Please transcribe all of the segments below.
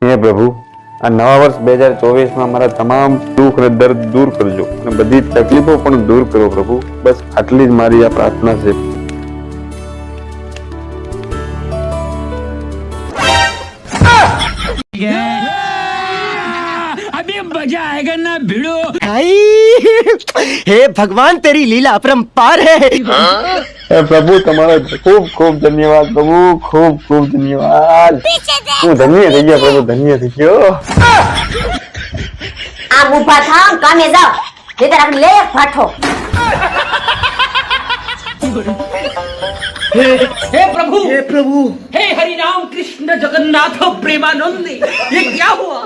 હે પ્રભુ, આ નવા વર્ષ 2024 માં મારા તમામ દુઃખ અને દર્દ દૂર કરજો અને બધી તકલીફો પણ દૂર કરો પ્રભુ. બસ આટલી જ મારી આ પ્રાર્થના છે. अभी मजा आएगा ना भिड़ो. हे भगवान तेरी लीला अपरंपार है. પ્રભુ તમારો ખૂબ ખૂબ ધન્યવાદ પ્રભુ, ખૂબ ખૂબ ધન્યવાદ. હું ધન્ય થઈ ગયો પ્રભુ, ધન્ય થઈ ગયો. आप ऊपर था कामे जाओ लेकर रख ले फाटो. हे प्रभु हे हरि राम कृष्ण जगन्नाथ प्रेमानंद, ये क्या हुआ?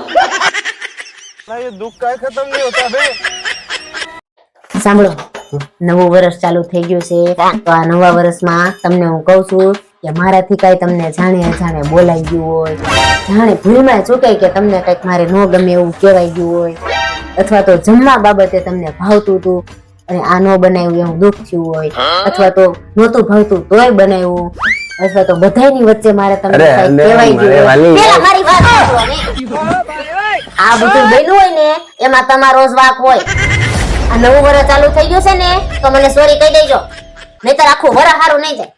ये दुख का खत्म नहीं होता बे. સાંભળો, નવું વર્ષ ચાલુ થઈ ગયું છે તો આ નવા વર્ષમાં તમને હું કહું છું કે મારાથી કઈ તમને જાણે અજાણે બોલાઈ ગયું હોય, જાણે ભૂલમાં ચૂકાય કે તમને કઈક મારે ન ગમે એવું કહેવાય ગયું હોય, અથવા તો જમવા બાબતે તમને ભાવતું હતું અને આ ન બનાવ્યું એવું દુઃખ થયું હોય, અથવા તો નહોતું ભાવતું તોય બનાવ્યું, અથવા તો બધાની વચ્ચે મારે તમને કઈક કહેવાય ગયું હોય. પેલા મારી વાત સાંભળો ને. આ બધું બન્યું હોય ને એમાં તમારો જ વાંક હોય. આ નવું વર્ષ ચાલુ થઈ ગયું છે ને તો મને સોરી કહી દેજો, નહીતર આખું વર્ષ સારું નહીં જાય.